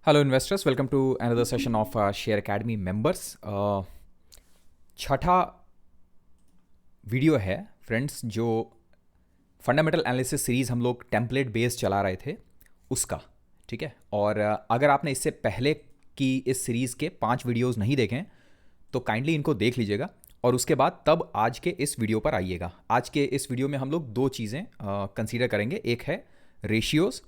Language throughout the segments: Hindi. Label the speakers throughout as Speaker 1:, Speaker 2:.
Speaker 1: Hello investors, welcome to another session of share academy members. छठा वीडियो है फ्रेंड्स, जो फंडामेंटल एनालिसिस सीरीज़ हम लोग टेम्पलेट बेस्ड चला रहे थे उसका। ठीक है, और अगर आपने इससे पहले की इस सीरीज़ के 5 वीडियोस नहीं देखें तो काइंडली इनको देख लीजिएगा और उसके बाद तब आज के इस वीडियो पर आइएगा। आज के इस वीडियो में हम लोग दो चीज़ें कंसीडर करेंगे, एक है रेशियोज़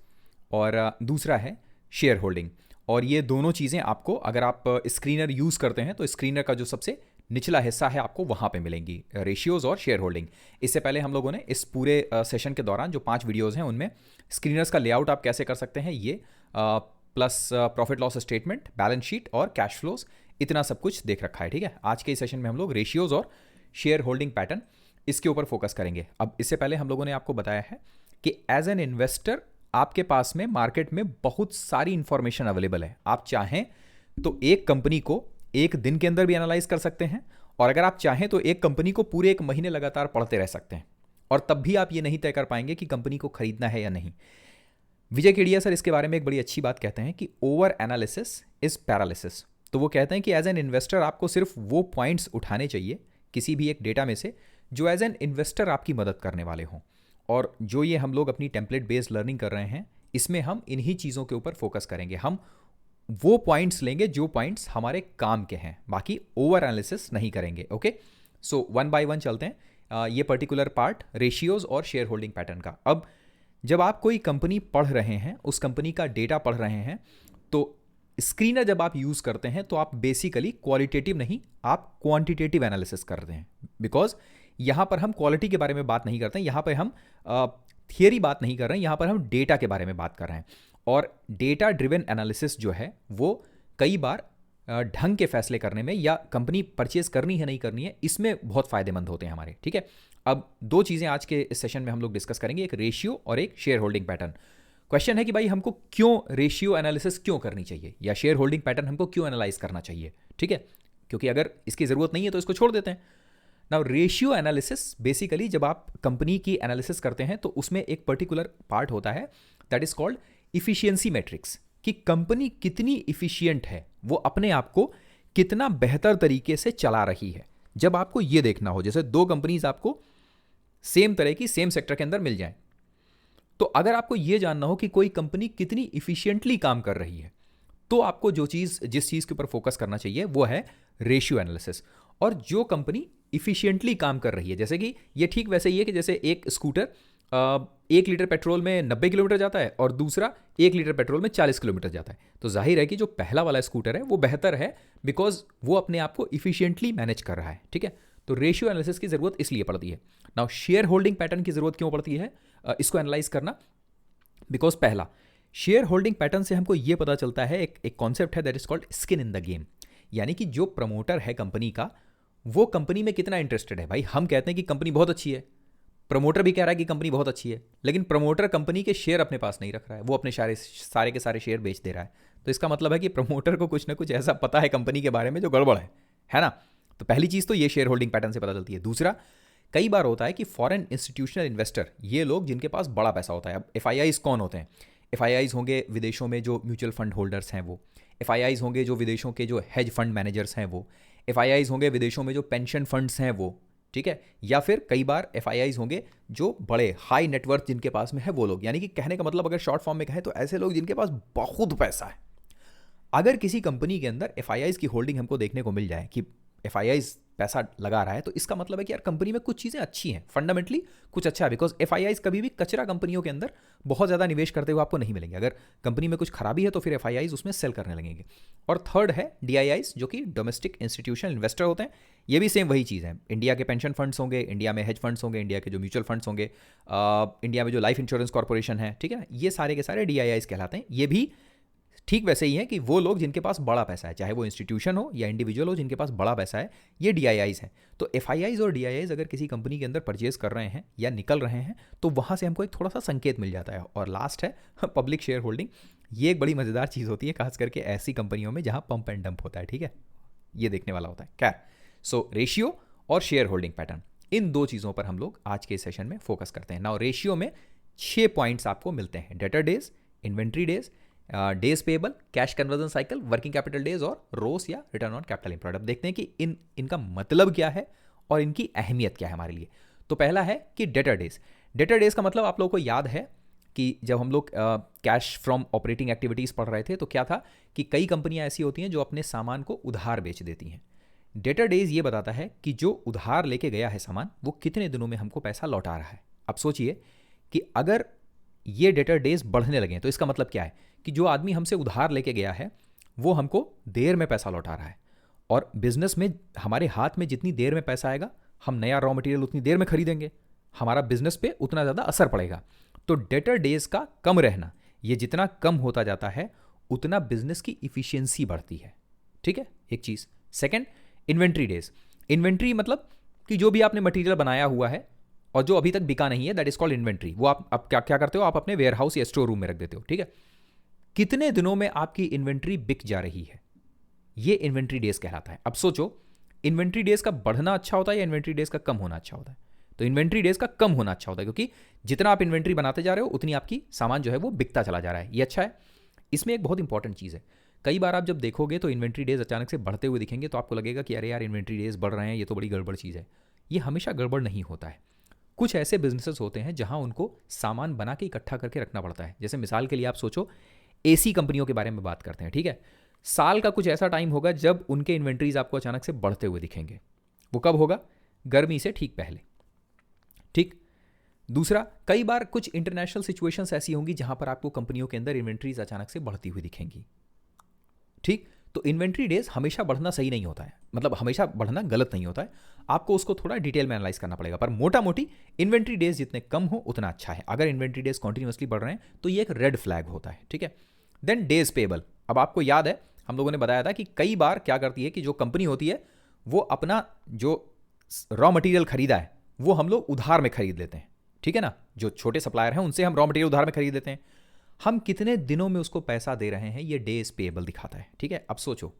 Speaker 1: और दूसरा है शेयर होल्डिंग। और ये दोनों चीज़ें आपको, अगर आप स्क्रीनर यूज़ करते हैं तो स्क्रीनर का जो सबसे निचला हिस्सा है आपको वहाँ पे मिलेंगी रेशियोज़ और शेयर होल्डिंग। इससे पहले हम लोगों ने इस पूरे सेशन के दौरान जो 5 वीडियोज़ हैं उनमें स्क्रीनर्स का लेआउट आप कैसे कर सकते हैं ये plus profit loss statement, balance sheet और कैश फ्लोज, इतना सब कुछ देख रखा है। ठीक है, आज के इस सेशन में हम लोग रेशियोज़ और शेयर होल्डिंग पैटर्न इसके ऊपर फोकस करेंगे। अब इससे पहले हम लोगों ने आपको बताया है कि एज एन इन्वेस्टर आपके पास में मार्केट में बहुत सारी इंफॉर्मेशन अवेलेबल है। आप चाहें तो एक कंपनी को एक दिन के अंदर भी एनालाइज कर सकते हैं, और अगर आप चाहें तो एक कंपनी को पूरे एक महीने लगातार पढ़ते रह सकते हैं, और तब भी आप ये नहीं तय कर पाएंगे कि कंपनी को खरीदना है या नहीं। विजय केडिया सर इसके बारे में एक बड़ी अच्छी बात कहते हैं कि ओवर एनालिसिस इज पैरालिसिस। तो वो कहते हैं कि एज एन इन्वेस्टर आपको सिर्फ वो पॉइंट्स उठाने चाहिए किसी भी एक डेटा में से जो एज एन इन्वेस्टर आपकी मदद करने वाले हों। और जो ये हम लोग अपनी टेम्पलेट बेस्ड लर्निंग कर रहे हैं, इसमें हम इन्हीं चीज़ों के ऊपर फोकस करेंगे। हम वो पॉइंट्स लेंगे जो पॉइंट्स हमारे काम के हैं, बाकी ओवर एनालिसिस नहीं करेंगे। Okay, so one by one चलते हैं। ये पर्टिकुलर पार्ट रेशियोज और शेयर होल्डिंग पैटर्न का। अब जब आप कोई कंपनी पढ़ रहे हैं, उस कंपनी का डेटा पढ़ रहे हैं, तो स्क्रीनर जब आप यूज़ करते हैं तो आप बेसिकली क्वालिटेटिव नहीं, आप क्वांटिटेटिव एनालिसिस करते हैं। बिकॉज यहाँ पर हम क्वालिटी के बारे में बात नहीं करते हैं, यहाँ पर हम थियरी बात नहीं कर रहे हैं, यहाँ पर हम डेटा के बारे में बात कर रहे हैं। और डेटा ड्रिवन एनालिसिस जो है वो कई बार ढंग के फैसले करने में या कंपनी परचेज करनी है नहीं करनी है, इसमें बहुत फ़ायदेमंद होते हैं हमारे। ठीक है, अब दो चीज़ें आज के इस सेशन में हम लोग डिस्कस करेंगे, एक रेशियो और एक शेयर होल्डिंग पैटर्न। क्वेश्चन है कि भाई हमको क्यों रेशियो एनालिसिस क्यों करनी चाहिए, या शेयर होल्डिंग पैटर्न हमको क्यों एनालाइज करना चाहिए। ठीक है, क्योंकि अगर इसकी ज़रूरत नहीं है तो इसको छोड़ देते हैं। नाउ रेशियो एनालिसिस बेसिकली जब आप कंपनी की एनालिसिस करते हैं तो उसमें एक पर्टिकुलर पार्ट होता है that is called efficiency matrix, कि कंपनी कितनी इफिशियंट है, वो अपने आप को कितना बेहतर तरीके से चला रही है। जब आपको ये देखना हो, जैसे दो कंपनीज आपको सेम तरह की सेम सेक्टर के अंदर मिल जाए, तो अगर आपको ये जानना हो कि कोई कंपनी कितनी इफिशियंटली काम कर रही है, तो आपको जिस चीज़ के ऊपर फोकस करना चाहिए वो है रेशियो एनालिसिस। और जो कंपनी इफिशियंटली काम कर रही है, जैसे कि ये ठीक वैसे ही है कि जैसे एक स्कूटर 1 लीटर पेट्रोल में 90 किलोमीटर जाता है और दूसरा 1 लीटर पेट्रोल में 40 किलोमीटर जाता है, तो जाहिर है कि जो पहला वाला स्कूटर है वो बेहतर है, बिकॉज वो अपने आप को इफिशियंटली मैनेज कर रहा है। ठीक है, तो रेशियो एनालिसिस की ज़रूरत इसलिए पड़ती है। नाउ शेयर होल्डिंग पैटर्न की ज़रूरत क्यों पड़ती है इसको एनालाइज करना, बिकॉज पहला, शेयर होल्डिंग पैटर्न से हमको ये पता चलता है, एक कॉन्सेप्ट है that is called skin in the game. यानी कि जो प्रमोटर है कंपनी का, वो कंपनी में कितना इंटरेस्टेड है। भाई हम कहते हैं कि कंपनी बहुत अच्छी है, प्रमोटर भी कह रहा है कि कंपनी बहुत अच्छी है, लेकिन प्रमोटर कंपनी के शेयर अपने पास नहीं रख रहा है, वो अपने सारे के सारे शेयर बेच दे रहा है। तो इसका मतलब है कि प्रमोटर को कुछ ना कुछ ऐसा पता है कंपनी के बारे में जो गड़बड़ है ना। तो पहली चीज़ तो ये शेयर होल्डिंग पैटर्न से पता चलती है। दूसरा, कई बार होता है कि फॉरेन इंस्टीट्यूशनल इन्वेस्टर, ये लोग जिनके पास बड़ा पैसा होता है। अब एफआईआईज कौन होते हैं? एफआईआईज होंगे विदेशों में जो म्यूचुअल फंड होल्डर्स हैं वो, एफआईआईज होंगे जो विदेशों के जो हेज फंड मैनेजर्स हैं वो, एफआईआईज होंगे विदेशों में जो पेंशन फंड्स हैं वो। ठीक है, या फिर कई बार एफआईआईज होंगे जो बड़े हाई नेटवर्थ जिनके पास में है वो लोग। यानी कि कहने का मतलब अगर शॉर्ट फॉर्म में कहें तो ऐसे लोग जिनके पास बहुत पैसा है। अगर किसी कंपनी के अंदर एफआईआईज की होल्डिंग हमको देखने को मिल जाए कि एफआईआईज पैसा लगा रहा है, तो इसका मतलब है कि यार कंपनी में कुछ चीज़ें अच्छी हैं, फंडामेंटली कुछ अच्छा है। बिकॉज एफआईआईज कभी भी कचरा कंपनियों के अंदर बहुत ज़्यादा निवेश करते हुए आपको नहीं मिलेंगे। अगर कंपनी में कुछ खराबी है तो फिर एफआईआईज उसमें सेल करने लगेंगे। और थर्ड है डीआईआईज, जो कि डोमेस्टिक इंस्टीट्यूशनल इन्वेस्टर होते हैं। ये भी सेम वही चीज़ है। इंडिया के पेंशन फंड्स होंगे, इंडिया में हेज फंड्स होंगे, इंडिया के जो म्यूचुअल फंड्स होंगे, इंडिया में जो लाइफ इंश्योरेंस कॉर्पोरेशन है, ठीक है, ये सारे के सारे डीआईआईज कहलाते हैं। ये भी ठीक वैसे ही है कि वो लोग जिनके पास बड़ा पैसा है, चाहे वो इंस्टीट्यूशन हो या इंडिविजुअल हो, जिनके पास बड़ा पैसा है, ये डीआईआईज हैं। तो एफआईआईज और डीआईआईज अगर किसी कंपनी के अंदर परचेज कर रहे हैं या निकल रहे हैं, तो वहाँ से हमको एक थोड़ा सा संकेत मिल जाता है। और लास्ट है पब्लिक शेयर होल्डिंग। ये एक बड़ी मज़ेदार चीज़ होती है, खास करके ऐसी कंपनियों में जहाँ पंप एंड डंप होता है। ठीक है, ये देखने वाला होता है क्या। सो रेशियो और शेयर होल्डिंग पैटर्न, इन दो चीज़ों पर हम लोग आज के सेशन में फोकस करते हैं। नाउ रेशियो में 6 पॉइंट्स आपको मिलते हैं: debtor days, inventory days, days payable, cash conversion cycle, working capital days और रोस या रिटर्न ऑन कैपिटल एम्प्लॉयड। अब देखते हैं कि इनका मतलब क्या है और इनकी अहमियत क्या है हमारे लिए। तो पहला है कि डेटर डेज। डेटर डेज का मतलब आप लोगों को याद है कि जब हम लोग कैश फ्रॉम ऑपरेटिंग एक्टिविटीज़ पढ़ रहे थे तो क्या था कि कई कंपनियां ऐसी होती हैं जो अपने सामान को उधार बेच देती हैं। डेटर डेज ये बताता है कि जो उधार लेके गया है सामान वो कितने दिनों में हमको पैसा लौटा रहा है। अब सोचिए कि अगर ये डेटर डेज बढ़ने लगे तो इसका मतलब क्या है कि जो आदमी हमसे उधार लेके गया है वो हमको देर में पैसा लौटा रहा है, और बिजनेस में हमारे हाथ में जितनी देर में पैसा आएगा हम नया रॉ मटेरियल उतनी देर में खरीदेंगे, हमारा बिजनेस पे उतना ज़्यादा असर पड़ेगा। तो डेटर डेज का कम रहना, ये जितना कम होता जाता है उतना बिजनेस की इफिशियंसी बढ़ती है। ठीक है, एक चीज़। Second, inventory days. इन्वेंट्री मतलब कि जो भी आपने मटेरियल बनाया हुआ है और जो अभी तक बिका नहीं है, दैट इज कॉल्ड इन्वेंट्री। वो आप क्या क्या करते हो, आप अपने वेयर हाउस या स्टोर रूम में रख देते हो। ठीक है, कितने दिनों में आपकी इन्वेंट्री बिक जा रही है, ये इन्वेंट्री डेज कहलाता है। अब सोचो, इन्वेंट्री डेज का बढ़ना अच्छा होता है या इन्वेंट्री डेज का कम होना अच्छा होता है? तो इन्वेंट्री डेज का कम होना अच्छा होता है, क्योंकि जितना आप इन्वेंट्री बनाते जा रहे हो उतनी आपकी सामान जो है वो बिकता चला जा रहा है। ये अच्छा है। इसमें एक बहुत इंपॉर्टेंट चीज़ है, कई बार आप जब देखोगे तो इन्वेंट्री डेज अचानक से बढ़ते हुए दिखेंगे तो आपको लगेगा कि अरे यार इन्वेंट्री डेज बढ़ रहे हैं, ये तो बड़ी गड़बड़ चीज़ है। ये हमेशा गड़बड़ नहीं होता है। कुछ ऐसे बिजनेसेस होते हैं जहां उनको सामान बना के इकट्ठा करके रखना पड़ता है। जैसे मिसाल के लिए आप सोचो, एसी कंपनियों के बारे में बात करते हैं। ठीक है, साल का कुछ ऐसा टाइम होगा जब उनके इन्वेंट्रीज आपको अचानक से बढ़ते हुए दिखेंगे। वो कब होगा? गर्मी से ठीक पहले। ठीक। दूसरा, कई बार कुछ इंटरनेशनल सिचुएशंस ऐसी होंगी जहां पर आपको कंपनियों के अंदर इन्वेंट्रीज अचानक से बढ़ती हुई दिखेंगी। ठीक। तो इन्वेंट्री डेज हमेशा बढ़ना सही नहीं होता है, मतलब हमेशा बढ़ना गलत नहीं होता है, आपको उसको थोड़ा डिटेल में एनालाइज करना पड़ेगा। पर मोटा मोटी इन्वेंट्री डेज जितने कम हो उतना अच्छा है। अगर इन्वेंट्री डेज कॉन्टिन्यूसली बढ़ रहे हैं तो ये एक रेड फ्लैग होता है। ठीक है। Then days payable. अब आपको याद है हम लोगों ने बताया था कि कई बार क्या करती है कि जो कंपनी होती है वो अपना जो रॉ मटेरियल खरीदा है वो हम लोग उधार में खरीद लेते हैं। ठीक है ना, जो छोटे सप्लायर हैं उनसे हम रॉ मटेरियल उधार में खरीद लेते हैं। हम कितने दिनों में उसको पैसा दे रहे हैं ये डेज पेबल दिखाता है। ठीक है। अब सोचो,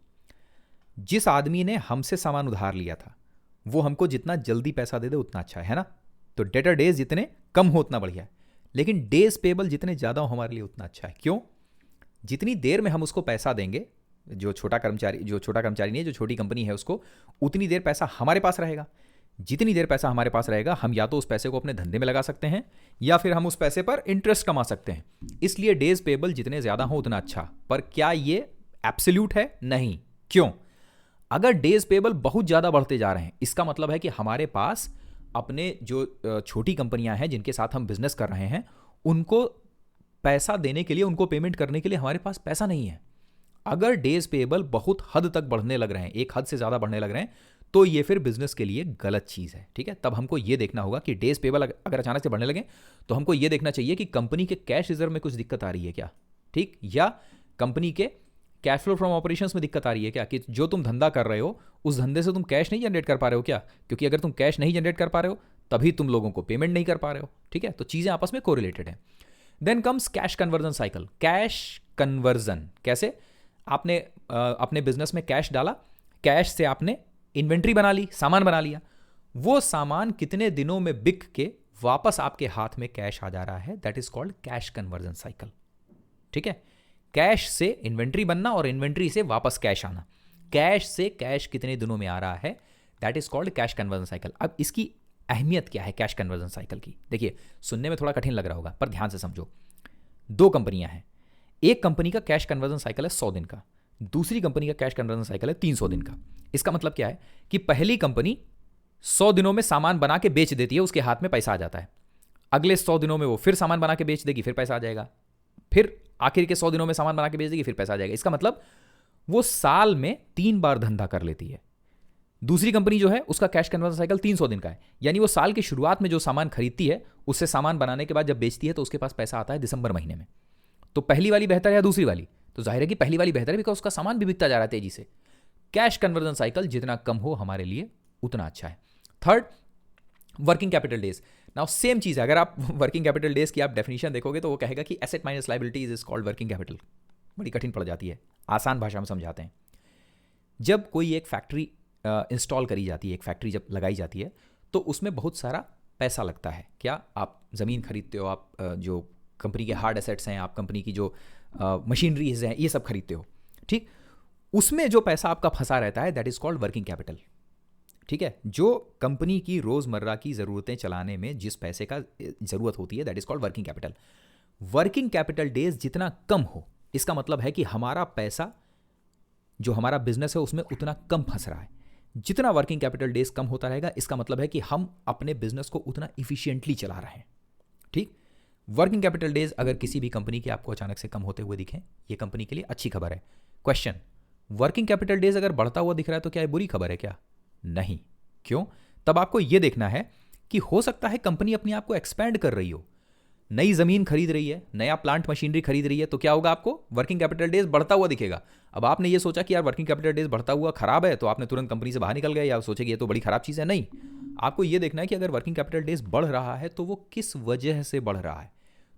Speaker 1: जिस आदमी ने हमसे सामान उधार लिया था वो हमको जितना जल्दी पैसा दे दे उतना अच्छा है ना। तो डेटर डेज जितने कम हो उतना बढ़िया है, लेकिन डेज पेबल जितने ज़्यादा हो हमारे लिए उतना अच्छा है। क्यों? जितनी देर में हम उसको पैसा देंगे, जो छोटा कर्मचारी नहीं है, जो छोटी कंपनी है, उसको उतनी देर पैसा हमारे पास रहेगा। जितनी देर पैसा हमारे पास रहेगा हम या तो उस पैसे को अपने धंधे में लगा सकते हैं या फिर हम उस पैसे पर इंटरेस्ट कमा सकते हैं। इसलिए डेज पेबल जितने ज़्यादा हो उतना अच्छा। पर क्या ये एब्सोल्यूट है? नहीं। क्यों? अगर डेज पेबल बहुत ज़्यादा बढ़ते जा रहे हैं इसका मतलब है कि हमारे पास अपने जो छोटी कंपनियां हैं जिनके साथ हम बिजनेस कर रहे हैं उनको पैसा देने के लिए, उनको पेमेंट करने के लिए हमारे पास पैसा नहीं है। अगर डेज पेबल बहुत हद तक बढ़ने लग रहे हैं, एक हद से ज़्यादा बढ़ने लग रहे हैं, तो ये फिर बिजनेस के लिए गलत चीज़ है। ठीक है, तब हमको ये देखना होगा कि डेज पेबल अगर अचानक से बढ़ने लगे तो हमको ये देखना चाहिए कि कंपनी के कैश रिजर्व में कुछ दिक्कत आ रही है क्या। ठीक, या कंपनी के कैश फ्लो फ्रॉम ऑपरेशंस में दिक्कत आ रही है क्या, कि जो तुम धंधा कर रहे हो उस धंधे से तुम कैश नहीं जनरेट कर पा रहे हो क्या। क्योंकि अगर तुम कैश नहीं जनरेट कर पा रहे हो तभी तुम लोगों को पेमेंट नहीं कर पा रहे हो। ठीक है, तो चीज़ें आपस में कोरिलेटेड हैं। Then comes cash conversion cycle. Cash conversion कैसे? आपने अपने बिजनेस में कैश डाला, कैश से आपने इन्वेंट्री बना ली, सामान बना लिया, वो सामान कितने दिनों में बिक के वापस आपके हाथ में कैश आ जा रहा है, that is called cash conversion cycle. ठीक है, कैश से इन्वेंट्री बनना और इन्वेंट्री से वापस कैश आना, कैश से कैश कितने दिनों में आ रहा है, that is called cash conversion cycle. अब इसकी अहमियत क्या है कैश कन्वर्जन साइकिल की? देखिए, सुनने में थोड़ा कठिन लग रहा होगा पर ध्यान से समझो। दो कंपनियां हैं, एक कंपनी का कैश कन्वर्जन साइकिल है 100 दिन का, दूसरी कंपनी का कैश कन्वर्जन साइकिल है 300 दिन का। इसका मतलब क्या है कि पहली कंपनी 100 दिनों में सामान बना के बेच देती है, उसके हाथ में पैसा आ जाता है। अगले 100 दिनों में वो फिर सामान बना के बेच देगी, फिर पैसा आ जाएगा, फिर आखिर के 100 दिनों में सामान बना के बेच देगी, फिर पैसा आ जाएगा। इसका मतलब वो साल में 3 बार धंधा कर लेती है। दूसरी कंपनी जो है उसका कैश कन्वर्जन साइकिल 300 दिन का है, यानी वो साल की शुरुआत में जो सामान खरीदती है उससे सामान बनाने के बाद जब बेचती है तो उसके पास पैसा आता है दिसंबर महीने में। तो पहली वाली बेहतर है या दूसरी वाली? तो जाहिर है कि पहली वाली बेहतर है, बिकॉज उसका सामान भी बिकता जा रहा है तेजी से। कैश कन्वर्जन साइकिल जितना कम हो हमारे लिए उतना अच्छा है। Third, working capital days. Now same चीज है, अगर आप वर्किंग कैपिटल डेज की आप डेफिनेशन देखोगे तो वो कहेगा कि asset minus liabilities is called working capital. बड़ी कठिन पड़ जाती है, आसान भाषा में समझाते हैं। जब कोई एक फैक्ट्री इंस्टॉल करी जाती है, एक फैक्ट्री जब लगाई जाती है तो उसमें बहुत सारा पैसा लगता है। क्या? आप ज़मीन खरीदते हो, आप जो कंपनी के हार्ड एसेट्स हैं, आप कंपनी की जो मशीनरीज हैं, ये सब खरीदते हो, ठीक। उसमें जो पैसा आपका फंसा रहता है that is called working capital, ठीक है। जो कंपनी की रोजमर्रा की जरूरतें चलाने में जिस पैसे का जरूरत होती है that is called working capital. Working capital days जितना कम हो, इसका मतलब है कि हमारा पैसा जो हमारा बिजनेस है उसमें उतना कम फंस रहा है। जितना वर्किंग कैपिटल डेज कम होता रहेगा, इसका मतलब है कि हम अपने बिजनेस को उतना इफिशिएंटली चला रहे हैं, ठीक। वर्किंग कैपिटल डेज अगर किसी भी कंपनी के आपको अचानक से कम होते हुए दिखें, ये कंपनी के लिए अच्छी खबर है। क्वेश्चन, वर्किंग कैपिटल डेज अगर बढ़ता हुआ दिख रहा है तो क्या ये बुरी खबर है क्या? नहीं। क्यों? तब आपको यह देखना है कि हो सकता है कंपनी अपने आप को एक्सपैंड कर रही हो, नई जमीन खरीद रही है, नया प्लांट मशीनरी खरीद रही है, तो क्या होगा, आपको वर्किंग कैपिटल डेज बढ़ता हुआ दिखेगा। अब आपने ये सोचा कि यार वर्किंग कैपिटल डेज बढ़ता हुआ खराब है, तो आपने तुरंत कंपनी से बाहर निकल गए या सोचे कि ये तो बड़ी खराब चीज़ है। नहीं, आपको ये देखना है कि अगर वर्किंग कैपिटल डेज बढ़ रहा है तो वो किस वजह से बढ़ रहा है।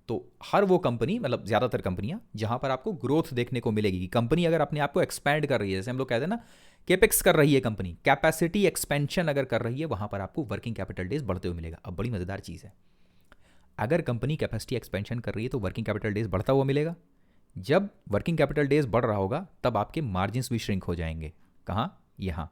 Speaker 1: तो हर वो कंपनी, मतलब ज़्यादातर कंपनियां जहां पर आपको ग्रोथ देखने को मिलेगी कि कंपनी अगर अपने आप को एक्सपैंड कर रही है, जैसे हम लोग कहते हैं ना केपेक्स कर रही है कंपनी, कैपेसिटी एक्सपेंशन अगर कर रही है, वहां पर आपको वर्किंग कैपिटल डेज बढ़ते हुए मिलेगा। अब बड़ी मजेदार चीज़ है, अगर कंपनी कैपेसिटी एक्सपेंशन कर रही है तो वर्किंग कैपिटल डेज बढ़ता हुआ मिलेगा। जब वर्किंग कैपिटल डेज बढ़ रहा होगा तब आपके मार्जिन्स भी श्रिंक हो जाएंगे। कहाँ? यहाँ।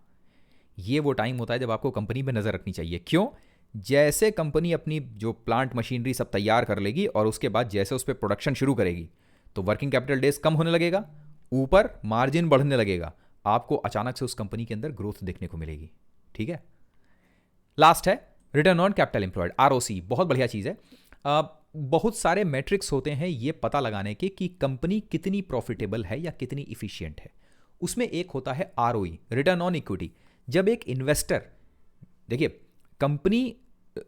Speaker 1: ये वो टाइम होता है जब आपको कंपनी पे नज़र रखनी चाहिए। क्यों? जैसे कंपनी अपनी जो प्लांट मशीनरी सब तैयार कर लेगी और उसके बाद जैसे उस पर प्रोडक्शन शुरू करेगी तो वर्किंग कैपिटल डेज कम होने लगेगा, ऊपर मार्जिन बढ़ने लगेगा, आपको अचानक से उस कंपनी के अंदर ग्रोथ देखने को मिलेगी, ठीक है। लास्ट है return on capital employed, ROC. बहुत बढ़िया चीज़ है। बहुत सारे मैट्रिक्स होते हैं ये पता लगाने के कि कंपनी कितनी प्रॉफिटेबल है या कितनी इफिशियंट है। उसमें एक होता है आरओई, रिटर्न ऑन इक्विटी। जब एक इन्वेस्टर, देखिए कंपनी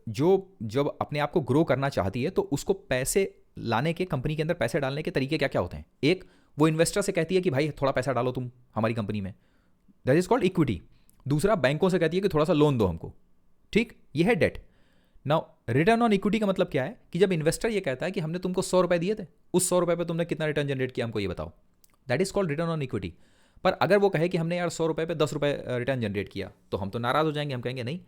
Speaker 1: जब अपने आप को ग्रो करना चाहती है तो उसको पैसे लाने के, कंपनी के अंदर पैसे डालने के तरीके क्या क्या होते हैं। एक, वो इन्वेस्टर से कहती है कि भाई थोड़ा पैसा डालो तुम हमारी कंपनी में, दैट इज कॉल्ड इक्विटी। दूसरा, बैंकों से कहती है कि थोड़ा सा लोन दो हमको, ठीक, ये है debt. Now return on equity का मतलब क्या है कि जब इन्वेस्टर ये कहता है कि हमने तुमको 100 रुपए दिए थे, उस 100 रुपए पे तुमने कितना रिटर्न जनरेट किया हमको ये बताओ, that is called return on equity. पर अगर वो कहे कि हमने यार 100 रुपए पे 10 रुपए रिटर्न जनरेट किया, तो हम तो नाराज हो जाएंगे, हम कहेंगे नहीं।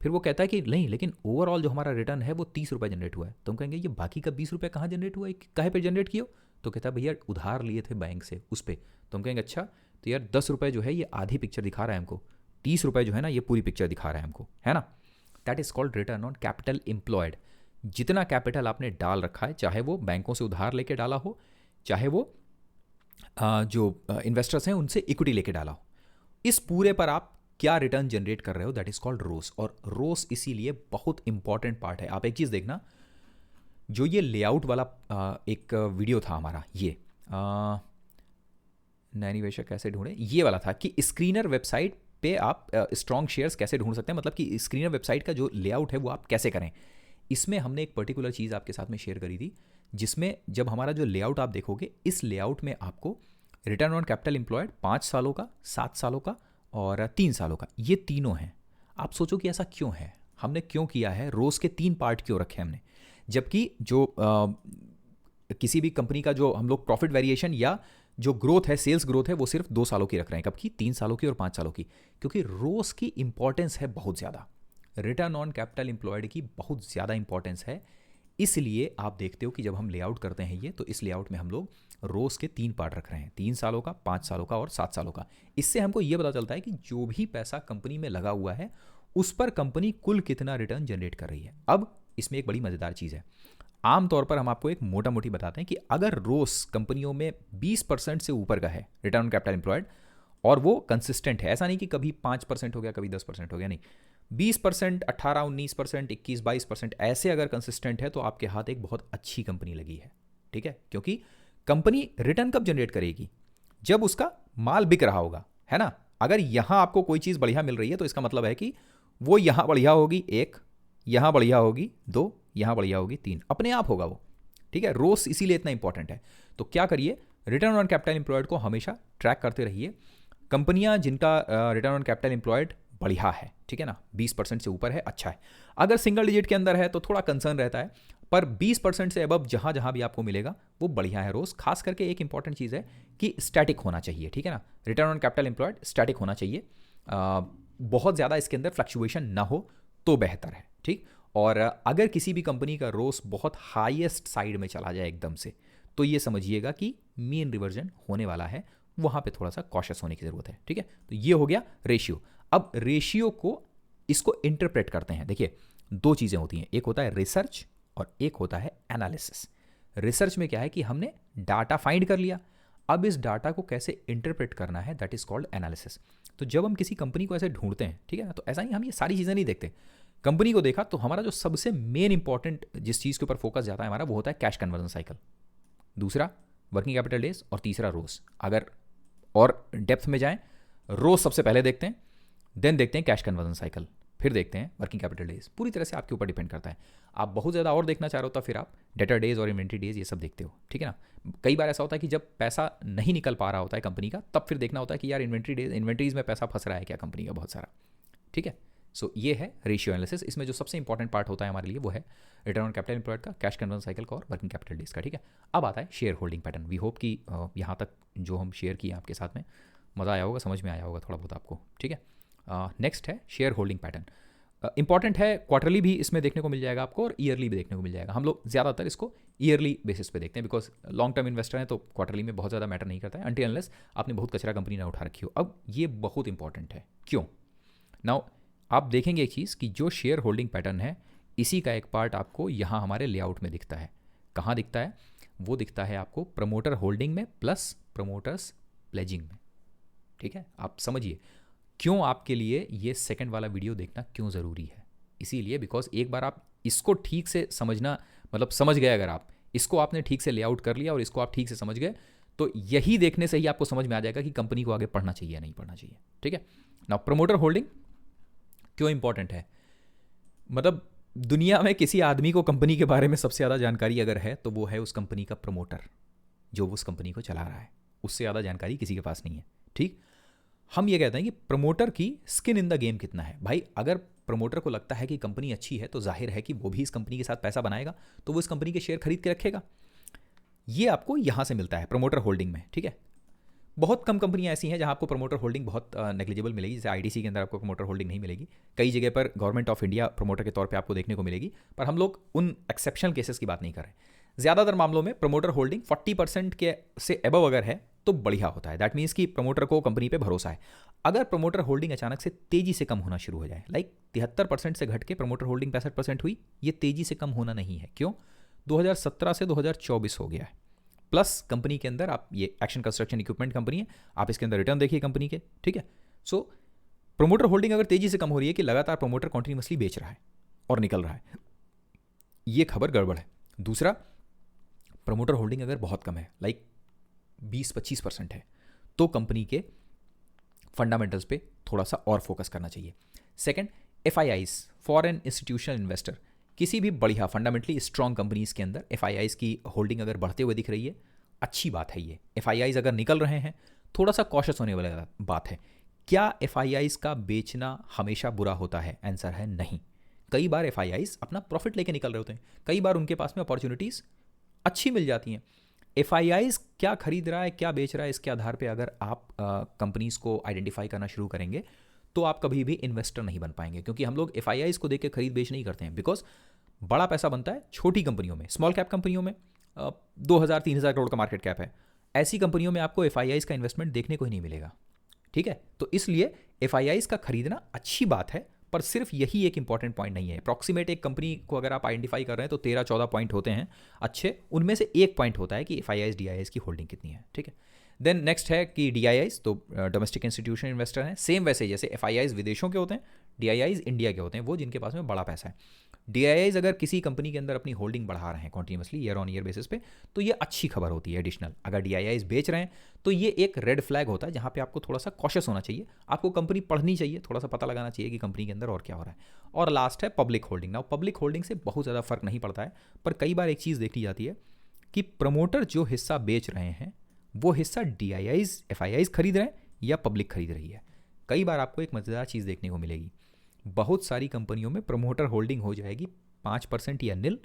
Speaker 1: फिर वो कहता है कि नहीं, लेकिन ओवरऑल जो हमारा रिटर्न है वो 30 रुपए जनरेट हुआ है, तो हम कहेंगे ये बाकी का 20 रुपए कहाँ जनरेट हुआ है, कहे पे जनरेट किया? तो कहता है भैया उधार लिए थे बैंक से उस पर। तो हम कहेंगे अच्छा, तो यार 10 रुपए जो है ये आधी पिक्चर दिखा रहा है हमको, 30 रुपए जो है ना ये पूरी पिक्चर दिखा रहा है हमको, है ना। That is called return on capital employed. जितना कैपिटल आपने डाल रखा है, चाहे वो बैंकों से उधार लेके डाला हो, चाहे वो जो इन्वेस्टर्स हैं उनसे इक्विटी लेके डाला हो, इस पूरे पर आप क्या रिटर्न जनरेट कर रहे हो, दैट इज कॉल्ड रोस। और रोस इसीलिए बहुत इंपॉर्टेंट पार्ट है। आप एक चीज़ देखना, जो ये लेआउट वाला एक वीडियो था हमारा, ये नए निवेशक कैसे ढूंढे, ये वाला था कि स्क्रीनर वेबसाइट पे आप स्ट्रॉन्ग शेयर्स कैसे ढूंढ सकते हैं, मतलब कि स्क्रीनर वेबसाइट का जो लेआउट है वो आप कैसे करें। इसमें हमने एक पर्टिकुलर चीज़ आपके साथ में शेयर करी थी, जिसमें जब हमारा जो लेआउट आप देखोगे, इस लेआउट में आपको रिटर्न ऑन कैपिटल एम्प्लॉयड 5 सालों का, 7 सालों का और 3 सालों का, ये तीनों हैं। आप सोचो कि ऐसा क्यों है, हमने क्यों किया है, रोज़ के 3 पार्ट क्यों रखे हमने, जबकि जो किसी भी कंपनी का जो हम लोग प्रॉफिट वेरिएशन या जो ग्रोथ है, सेल्स ग्रोथ है, वो सिर्फ 2 सालों की रख रहे हैं। कब की? 3 सालों की और 5 सालों की। क्योंकि रोज़ की इंपॉर्टेंस है बहुत ज़्यादा, रिटर्न ऑन कैपिटल एम्प्लॉयड की बहुत ज़्यादा इंपॉर्टेंस है। इसलिए आप देखते हो कि जब हम लेआउट करते हैं ये, तो इस लेआउट में हम लोग रोज़ के 3 पार्ट रख रहे हैं, 3 सालों का, 5 सालों का और 7 सालों का। इससे हमको ये पता चलता है कि जो भी पैसा कंपनी में लगा हुआ है उस पर कंपनी कुल कितना रिटर्न जनरेट कर रही है। अब इसमें एक बड़ी मज़ेदार चीज़ है, आमतौर पर हम आपको एक मोटा मोटी बताते हैं कि अगर रोज़ कंपनियों में 20% से ऊपर का है रिटर्न ऑन कैपिटल एम्प्लॉयड, और वो कंसिस्टेंट है, ऐसा नहीं कि कभी 5% हो गया, कभी 10% हो गया, नहीं, 20%, 18, 19%, 21, 22% ऐसे अगर कंसिस्टेंट है तो आपके हाथ एक बहुत अच्छी कंपनी लगी है, ठीक है। क्योंकि कंपनी रिटर्न कब जनरेट करेगी? जब उसका माल बिक रहा होगा, है ना। अगर यहां आपको कोई चीज़ बढ़िया मिल रही है तो इसका मतलब है कि वो यहां बढ़िया होगी 1, यहां बढ़िया होगी 2, यहां बढ़िया होगी 3, अपने आप होगा वो, ठीक है। रोस इसीलिए इतना इंपॉर्टेंट है। तो क्या करिए, रिटर्न ऑन कैपिटल एम्प्लॉयड को हमेशा ट्रैक करते रहिए। कंपनियां जिनका रिटर्न ऑन कैपिटल एम्प्लॉयड बढ़िया है, ठीक है ना, 20% से ऊपर है, अच्छा है। अगर सिंगल डिजिट के अंदर है तो थोड़ा कंसर्न रहता है, पर 20% से अबव जहां जहां भी आपको मिलेगा वो बढ़िया है रोज। खास करके एक इंपॉर्टेंट चीज़ है कि स्टैटिक होना चाहिए, ठीक है ना। Return on capital employed static होना चाहिए, बहुत ज़्यादा इसके अंदर फ्लक्चुएशन ना हो तो बेहतर है, ठीक। और अगर किसी भी कंपनी का रोस बहुत हाईएस्ट साइड में चला जाए एकदम से, तो ये समझिएगा कि मीन रिवर्जन होने वाला है, वहाँ पे थोड़ा सा कॉशियस होने की ज़रूरत है, ठीक है। तो ये हो गया रेशियो। अब रेशियो को इसको इंटरप्रेट करते हैं। देखिए, दो चीज़ें होती हैं, एक होता है रिसर्च और एक होता है एनालिसिस। रिसर्च में क्या है कि हमने डाटा फाइंड कर लिया, अब इस डाटा को कैसे इंटरप्रेट करना है, दैट इज कॉल्ड एनालिसिस। तो जब हम किसी कंपनी को ऐसे ढूंढते हैं, ठीक है ना, तो ऐसा नहीं हम ये सारी चीज़ें नहीं देखते। कंपनी को देखा तो हमारा जो सबसे मेन इंपॉर्टेंट जिस चीज़ के ऊपर फोकस जाता है हमारा, वो होता है कैश कन्वर्जन साइकिल, दूसरा वर्किंग कैपिटल डेज और तीसरा रोज। अगर और डेप्थ में जाएं, रोज सबसे पहले देखते हैं, देन देखते हैं कैश कन्वर्जन साइकिल, फिर देखते हैं वर्किंग कैपिटल डेज। पूरी तरह से आपके ऊपर डिपेंड करता है। आप बहुत ज़्यादा और देखना चाह रहे हो तो फिर आप डेटर डेज और इन्वेंट्री डेज ये सब देखते हो, ठीक है ना। कई बार ऐसा होता है कि जब पैसा नहीं निकल पा रहा होता है कंपनी का, तब फिर देखना होता है कि यार इन्वेंट्री डेज, इन्वेंट्रीज में पैसा फंस रहा है क्या कंपनी का बहुत सारा, ठीक है। सो ये है रेशियो एनालिसिस। इसमें जो सबसे इंपॉर्टेंट पार्ट होता है हमारे लिए वो है रिटर्न ऑन कैपिटल एम्प्लॉयड का, कैश कन्वर्जन साइकिल का और वर्किंग कैपिटल डेज का, ठीक है। अब आता है share holding pattern. We hope कि यहाँ तक जो हम शेयर किए आपके साथ में मज़ा आया होगा, समझ में आया होगा थोड़ा बहुत आपको, ठीक है। नेक्स्ट है शेयर होल्डिंग पैटर्न। इंपॉर्टेंट है, क्वार्टरली भी इसमें देखने को मिल जाएगा आपको और ईयरली भी देखने को मिल जाएगा। हम लोग ज़्यादातर इसको ईयरली बेसिस पे देखते हैं, बिकॉज लॉन्ग टर्म इन्वेस्टर हैं तो क्वार्टरली में बहुत ज़्यादा मैटर नहीं करता है, अनटिल अनलेस आपने बहुत कचरा कंपनी ना उठा रखी हो। अब ये बहुत इंपॉर्टेंट है, क्यों? नाउ आप देखेंगे एक चीज़ कि जो शेयर होल्डिंग पैटर्न है, इसी का एक पार्ट आपको यहाँ हमारे लेआउट में दिखता है। कहाँ दिखता है? वो दिखता है आपको प्रमोटर होल्डिंग में प्लस प्रमोटर्स प्लेजिंग में, ठीक है। आप समझिए क्यों आपके लिए ये सेकंड वाला वीडियो देखना क्यों ज़रूरी है। इसीलिए बिकॉज एक बार आप इसको ठीक से समझना, मतलब समझ गए, अगर आप इसको आपने ठीक से लेआउट कर लिया और इसको आप ठीक से समझ गए, तो यही देखने से ही आपको समझ में आ जाएगा कि कंपनी को आगे पढ़ना चाहिए या नहीं पढ़ना चाहिए, ठीक है ना। प्रमोटर होल्डिंग क्यों इंपॉर्टेंट है? मतलब दुनिया में किसी आदमी को कंपनी के बारे में सबसे ज़्यादा जानकारी अगर है तो वो है उस कंपनी का प्रमोटर, जो उस कंपनी को चला रहा है। उससे ज़्यादा जानकारी किसी के पास नहीं है, ठीक। हम ये कहते हैं कि प्रमोटर की स्किन इन द गेम कितना है। भाई अगर प्रमोटर को लगता है कि कंपनी अच्छी है तो जाहिर है कि वो भी इस कंपनी के साथ पैसा बनाएगा, तो वो इस कंपनी के शेयर खरीद के रखेगा। ये आपको यहाँ से मिलता है प्रमोटर होल्डिंग में, ठीक है। बहुत कम कंपनियां ऐसी हैं जहां आपको प्रमोटर होल्डिंग बहुत नेग्लिजिबल मिलेगी, जैसे आईटीसी के अंदर आपको प्रमोटर होल्डिंग नहीं मिलेगी। कई जगह पर गवर्नमेंट ऑफ इंडिया प्रमोटर के तौर पे आपको देखने को मिलेगी, पर हम लोग उन एक्सेप्शनल केसेस की बात नहीं कर रहे। ज़्यादातर मामलों में प्रमोटर होल्डिंग 40% के से एबव अगर है तो बढ़िया होता है। दैट मीन्स कि प्रमोटर को कंपनी पे भरोसा है। अगर प्रमोटर होल्डिंग अचानक से तेजी से कम होना शुरू हो जाए, लाइक 73% से घट के प्रमोटर होल्डिंग 65% हुई, ये तेजी से कम होना नहीं है। क्यों? 2017 से 2024 हो गया है। प्लस कंपनी के अंदर आप, ये एक्शन कंस्ट्रक्शन इक्विपमेंट कंपनी है, आप इसके अंदर रिटर्न देखिए कंपनी के, ठीक है। सो प्रमोटर होल्डिंग अगर तेजी से कम हो रही है कि लगातार प्रमोटर कॉन्टिन्यूसली बेच रहा है और निकल रहा है, ये खबर गड़बड़ है। दूसरा, प्रमोटर होल्डिंग अगर बहुत कम है, लाइक 20-25% है, तो कंपनी के फंडामेंटल्स पे थोड़ा सा और फोकस करना चाहिए। Second, FIIs, foreign institutional investor, किसी भी बढ़िया फंडामेंटली स्ट्रॉन्ग कंपनीज के अंदर FIIs की होल्डिंग अगर बढ़ते हुए दिख रही है, अच्छी बात है। ये FIIs अगर निकल रहे हैं, थोड़ा सा कॉशियस होने वाली बात है। क्या FIIs का बेचना हमेशा बुरा होता है? आंसर है नहीं। कई बार FIIs अपना प्रॉफिट लेके निकल रहे होते हैं, कई बार उनके पास में अपॉर्चुनिटीज़ अच्छी मिल जाती हैं। FIIs क्या खरीद रहा है, क्या बेच रहा है, इसके आधार पे अगर आप कंपनीज़ को आइडेंटिफाई करना शुरू करेंगे तो आप कभी भी इन्वेस्टर नहीं बन पाएंगे, क्योंकि हम लोग FIIs को देख के खरीद बेच नहीं करते हैं। बिकॉज बड़ा पैसा बनता है छोटी कंपनियों में, स्मॉल कैप कंपनियों में 2000-3000 करोड़ का मार्केट कैप है, ऐसी कंपनियों में आपको FIIs का इन्वेस्टमेंट देखने को ही नहीं मिलेगा, ठीक है। तो इसलिए FIIs का खरीदना अच्छी बात है, पर सिर्फ यही एक इंपॉर्टेंट पॉइंट नहीं है। अप्रॉक्सीमेट एक कंपनी को अगर आप आइडेंटिफाई कर रहे हैं तो 13-14 पॉइंट होते हैं अच्छे, उनमें से एक पॉइंट होता है कि FIIs DIIs की होल्डिंग कितनी है, ठीक है। देन नेक्स्ट है कि DIIs तो डोमेस्टिक इंस्टीट्यूशन इन्वेस्टर हैं, सेम वैसे जैसे FIIs विदेशों के होते हैं, DIIs इंडिया के होते हैं, वो जिनके पास में बड़ा पैसा है। DIIs अगर किसी कंपनी के अंदर अपनी होल्डिंग बढ़ा रहे हैं continuously year on year basis पे, तो ये अच्छी खबर होती है एडिशनल। अगर DIIs बेच रहे हैं तो ये एक रेड फ्लैग होता है, जहाँ पे आपको थोड़ा सा कॉशियस होना चाहिए, आपको कंपनी पढ़नी चाहिए, थोड़ा सा पता लगाना चाहिए कि कंपनी के अंदर और क्या हो रहा है। और लास्ट है public holding. Now public holding से बहुत ज़्यादा फर्क नहीं पड़ता है, पर कई बार एक चीज़ देखी जाती है कि प्रमोटर जो हिस्सा बेच रहे हैं वो हिस्सा DIIs FIIs खरीद रहे हैं या पब्लिक खरीद रही है। कई बार आपको एक मज़ेदार चीज़ देखने को मिलेगी, बहुत सारी कंपनियों में प्रमोटर होल्डिंग हो जाएगी 5% या निल,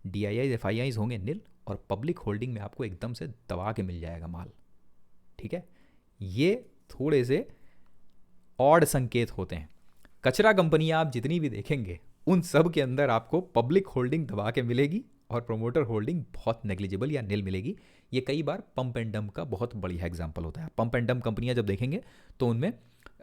Speaker 1: DIIs FIIs होंगे निल, और पब्लिक होल्डिंग में आपको एकदम से दबा के मिल जाएगा माल, ठीक है। ये थोड़े से ऑड संकेत होते हैं। कचरा कंपनियां आप जितनी भी देखेंगे उन सब के अंदर आपको पब्लिक होल्डिंग दबा के मिलेगी और प्रोमोटर होल्डिंग बहुत नेग्लिजिबल या नील मिलेगी। ये कई बार पंप एंड डंप का बहुत बढ़िया एग्जाम्पल होता है। पंप एंड डंप कंपनियां जब देखेंगे तो उनमें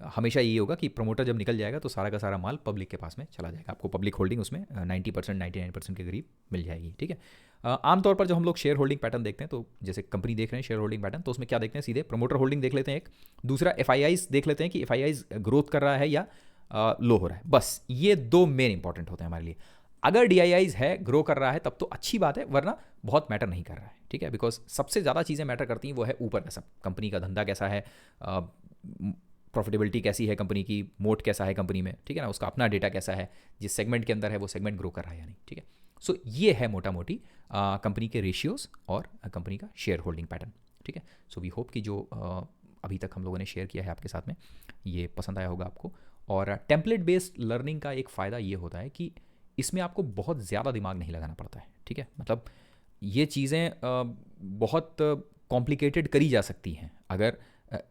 Speaker 1: हमेशा ये होगा कि प्रमोटर जब निकल जाएगा तो सारा का सारा माल पब्लिक के पास में चला जाएगा, आपको पब्लिक होल्डिंग उसमें 90% 99% के करीब मिल जाएगी। ठीक है, आमतौर पर जब हम लोग शेयर होल्डिंग पैटर्न देखते हैं तो जैसे कंपनी देख रहे हैं शेयर होल्डिंग पैटर्न, तो उसमें क्या देखते हैं, सीधे प्रमोटर होल्डिंग देख लेते हैं एक, दूसरा एफआईआईज देख लेते हैं कि एफआईआईज ग्रोथ कर रहा है या लो हो रहा है। बस ये दो मेन इंपॉर्टेंट होते हैं हमारे लिए। अगर डीआईआईज है, ग्रो कर रहा है, तब तो अच्छी बात है, वरना बहुत मैटर नहीं कर रहा है। ठीक है, बिकॉज सबसे ज़्यादा चीज़ें मैटर करती हैं वो है ऊपर का सब, कंपनी का धंधा कैसा है, प्रॉफिटेबिलिटी कैसी है कंपनी की, मोट कैसा है कंपनी में, ठीक है ना, उसका अपना डेटा कैसा है, जिस सेगमेंट के अंदर है वो सेगमेंट ग्रो कर रहा है या नहीं। ठीक है, सो ये है मोटा मोटी कंपनी के रेशियोज और कंपनी का शेयर होल्डिंग पैटर्न। ठीक है, सो वी होप कि जो अभी तक हम लोगों ने शेयर किया है आपके साथ में ये पसंद आया होगा आपको। और टेम्पलेट बेस्ड लर्निंग का एक फ़ायदा ये होता है कि इसमें आपको बहुत ज़्यादा दिमाग नहीं लगाना पड़ता है। ठीक है, मतलब ये चीज़ें बहुत कॉम्प्लिकेटेड करी जा सकती हैं। अगर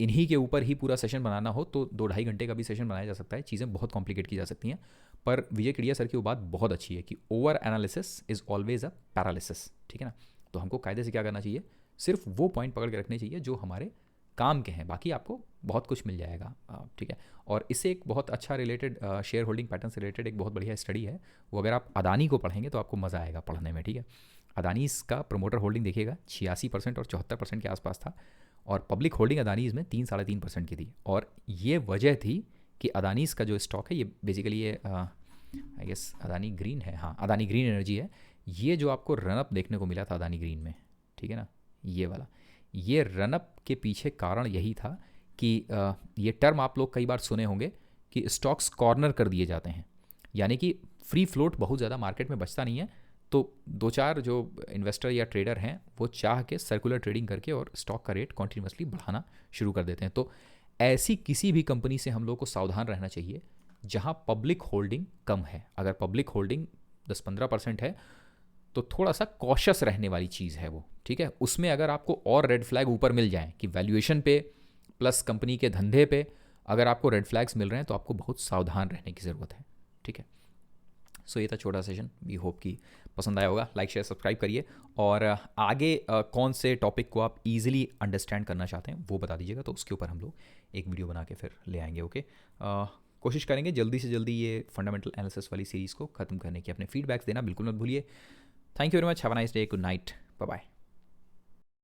Speaker 1: इन्हीं के ऊपर ही पूरा सेशन बनाना हो तो 2-2.5 घंटे का भी सेशन बनाया जा सकता है, चीज़ें बहुत कॉम्प्लिकेट की जा सकती हैं। पर विजय केडिया सर की वो बात बहुत अच्छी है कि over analysis is always a paralysis. ठीक है ना, तो हमको कायदे से क्या करना चाहिए, सिर्फ वो पॉइंट पकड़ के रखने चाहिए जो हमारे काम के हैं, बाकी आपको बहुत कुछ मिल जाएगा। ठीक है, और इससे एक बहुत अच्छा रिलेटेड शेयर होल्डिंग पैटर्न से रिलेटेड एक बहुत बढ़िया स्टडी है, वो अगर आप अदानी को पढ़ेंगे तो आपको मज़ा आएगा पढ़ने में। ठीक है, अदानी का प्रमोटर होल्डिंग देखिएगा 86% और 74% के आसपास था, और पब्लिक होल्डिंग अदानीज़ में 3-3.5% की थी। और ये वजह थी कि अदानीज़ का जो स्टॉक है ये बेसिकली ये आई गेस अदानी ग्रीन है, हाँ अदानी ग्रीन एनर्जी है। ये जो आपको रनअप देखने को मिला था अदानी ग्रीन में, ठीक है ना, ये वाला, ये रनअप के पीछे कारण यही था कि ये टर्म आप लोग कई बार सुने होंगे कि स्टॉक्स कॉर्नर कर दिए जाते हैं, यानी कि फ्री फ्लोट बहुत ज़्यादा मार्केट में बचता नहीं है, तो 2-4 जो इन्वेस्टर या ट्रेडर हैं वो चाह के सर्कुलर ट्रेडिंग करके और स्टॉक का रेट कॉन्टीन्यूसली बढ़ाना शुरू कर देते हैं। तो ऐसी किसी भी कंपनी से हम लोग को सावधान रहना चाहिए जहां पब्लिक होल्डिंग कम है। अगर पब्लिक होल्डिंग 10-15% है तो थोड़ा सा कॉशियस रहने वाली चीज़ है वो। ठीक है, उसमें अगर आपको और रेड फ्लैग ऊपर मिल जाएं कि वैल्यूएशन पे प्लस कंपनी के धंधे पे अगर आपको रेड फ्लैग्स मिल रहे हैं तो आपको बहुत सावधान रहने की ज़रूरत है। ठीक है, सो ये था छोटा सेशन, वी होप कि पसंद आया होगा। लाइक शेयर सब्सक्राइब करिए, और आगे कौन से टॉपिक को आप इजीली अंडरस्टैंड करना चाहते हैं वो बता दीजिएगा, तो उसके ऊपर हम लोग एक वीडियो बना के फिर ले आएंगे। ओके, कोशिश करेंगे जल्दी से जल्दी ये फंडामेंटल एनालिसिस वाली सीरीज़ को ख़त्म करने की। अपने फीडबैक्स देना बिल्कुल मत भूलिए। Thank you very much, have a nice day, good night, bye bye.